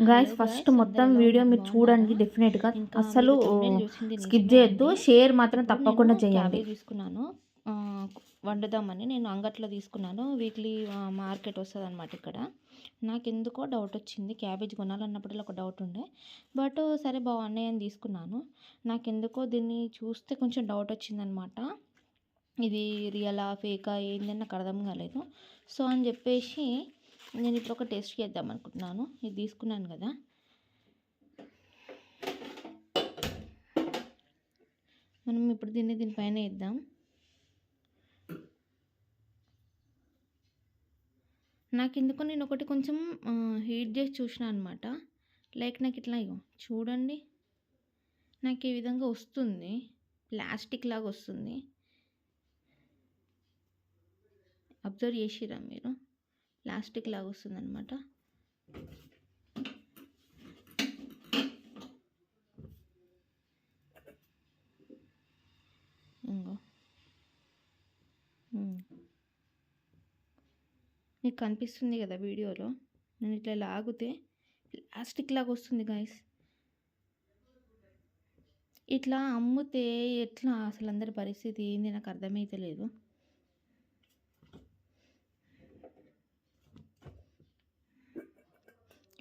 Guys first మొత్తం video మీరు చూడండి, డెఫినెట్గా అసలు స్కిప్ చేయొద్దు, షేర్ మాత్రం తప్పకుండా చేయండి. తీసుకున్నాను వండుదామని, నేను అంగట్లో తీసుకున్నాను. వీక్లీ మార్కెట్ వస్తుంది అనమాట ఇక్కడ. నాకు ఎందుకో డౌట్ వచ్చింది, క్యాబేజ్ కొనాలన్నప్పుడు ఒక డౌట్ ఉండే, బట్ సరే బాగున్నాయని తీసుకున్నాను. నాకు ఎందుకో దీన్ని చూస్తే కొంచెం డౌట్ వచ్చిందనమాట. ఇది రియలా ఫేకా ఏందని నాకు అర్థం కాలేదు. సో అని చెప్పేసి నేను ఇప్పుడు ఒక టెస్ట్ చేద్దాం అనుకుంటున్నాను. ఇది తీసుకున్నాను కదా, మనం ఇప్పుడు దీనిపైన వేద్దాం. నాకు ఎందుకో నేను ఒకటి కొంచెం హీట్ చేసి చూసిన అనమాట. లైక్ నాకు ఇట్లా చూడండి, నాకు ఈ విధంగా వస్తుంది, ప్లాస్టిక్ లాగా వస్తుంది. అబ్జర్వ్ చేసిరా మీరు? ప్లాస్టిక్ లాగా వస్తుంది అనమాట. ఇంకో మీకు కనిపిస్తుంది కదా వీడియోలో, నేను ఇట్లా లాగితే ప్లాస్టిక్ లాగా వస్తుంది గాయస్. ఇట్లా అమ్ముతే ఎట్లా అసలు అందరి పరిస్థితి ఏంది నాకు అర్థమైతే లేదు.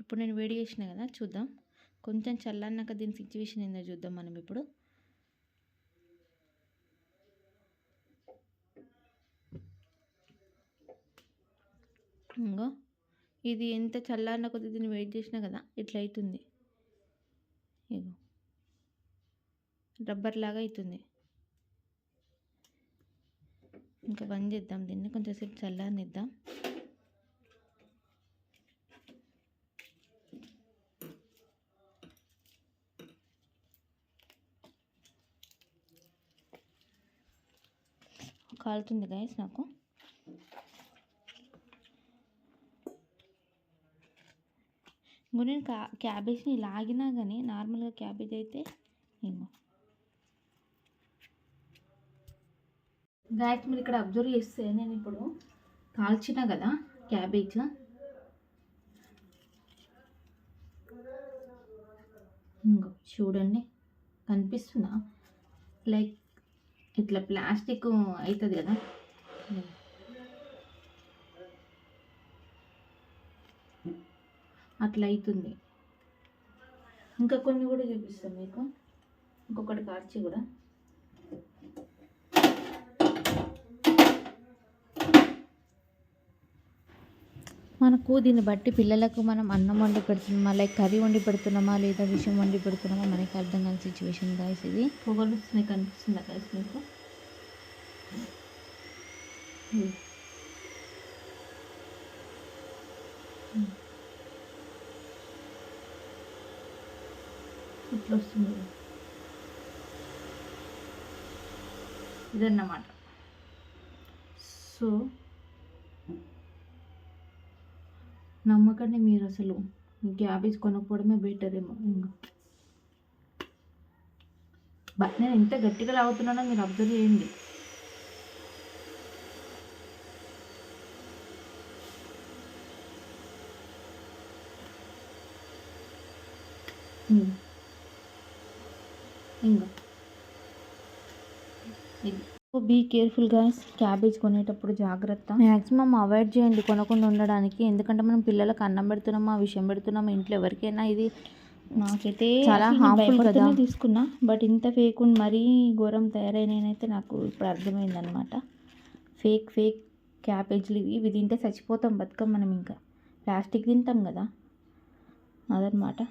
ఇప్పుడు నేను వేడి చేసిన కదా, చూద్దాం. కొంచెం చల్లన్నాక దీని సిచ్యువేషన్ ఏందో చూద్దాం మనం ఇప్పుడు. ఇంకో ఇది ఎంత చల్లారిన కొద్ది దీన్ని వెయిట్ చేసినా కదా ఇట్లా అవుతుంది. ఇగో రబ్బర్ లాగా అవుతుంది. ఇంకా బంద్ చేద్దాం దీన్ని, కొంచెంసేపు చల్లారనిద్దాం. కాలుతుంది గైస్ నాకు. నేను క్యాబేజ్ని లాగినా కానీ నార్మల్గా క్యాబేజ్ అయితే ఏమో గైస్, మీరు ఇక్కడ అబ్జర్వ్ చేస్తే నేను ఇప్పుడు కాల్చిన కదా క్యాబేజ్, ఇంకో చూడండి కనిపిస్తుందా? లైక్ ఇట్లా ప్లాస్టిక్ అవుతుంది కదా, అట్లా అవుతుంది. ఇంకా కొన్ని కూడా చూపిస్తాను మీకు, ఇంకొకటి కార్చి కూడా. మనకు దీన్ని బట్టి పిల్లలకు మనం అన్నం వండి పెడుతున్నామా, లైక్ కర్రీ వండి పెడుతున్నామా, లేదా విషయం వండి పెడుతున్నామా మనకి అర్థం కాని సిచ్యువేషన్ గాయస్. ఇది పొగలు మీకు కనిపిస్తుందా గాయస్ మీకు? ఇట్లా వస్తుంది ఇదన్నమాట. సో నమ్మకండి మీరు, అసలు క్యాబేజ్ కొనకపోవడమే బెటర్ ఏమో. ఇంకా నేను ఎంత గట్టిగా లాగుతున్నానో మీరు అబ్జర్వ్ చేయండి. ఇంకా బీ కేర్ఫుల్ గాయ్స్, క్యాబేజ్ కొనేటప్పుడు జాగ్రత్త, మ్యాక్సిమం అవాయిడ్ చేయండి కొనకుండా ఉండడానికి. ఎందుకంటే మనం పిల్లలకు అన్నం పెడుతున్నామా, విషయం పెడుతున్నామా, ఇంట్లో ఎవరికైనా ఇది నాకైతే చాలా హార్మ్ఫుల్ కదా తీసుకున్నా. బట్ ఇంత ఫేక్ మరీ ఘోరం తయారైనైతే నాకు ఇప్పుడు అర్థమైందనమాట. ఫేక్ క్యాబేజ్లు ఇవి తింటే చచ్చిపోతాం, బతుకం మనం. ఇంకా ప్లాస్టిక్ తింటాం కదా, అదనమాట.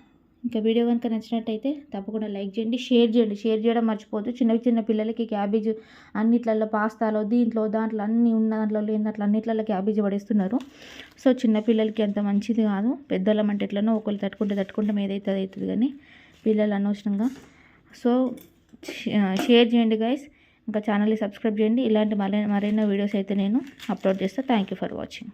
ఇంకా వీడియో కనుక నచ్చినట్టయితే తప్పకుండా లైక్ చేయండి, షేర్ చేయడం మర్చిపోవద్దు. చిన్న పిల్లలకి క్యాబేజ్ అన్నిట్లలో, పాస్తాలో, దాంట్లో అన్నీ ఉన్న దాంట్లో లేని దాంట్లో అన్నిట్లలో క్యాబేజ్ పడేస్తున్నారు. సో చిన్నపిల్లలకి అంత మంచిది కాదు. పెద్దోళ్ళం అంటే ఎట్లనో ఒకళ్ళు తట్టుకుంటాం, ఏదైతే అది అవుతుంది, కానీ పిల్లలు అనవసరంగా. సో షేర్ చేయండి గైస్, ఇంకా ఛానల్ని సబ్స్క్రైబ్ చేయండి. ఇలాంటి మరిన్నో వీడియోస్ అయితే నేను అప్లోడ్ చేస్తాను. Thank you for watching.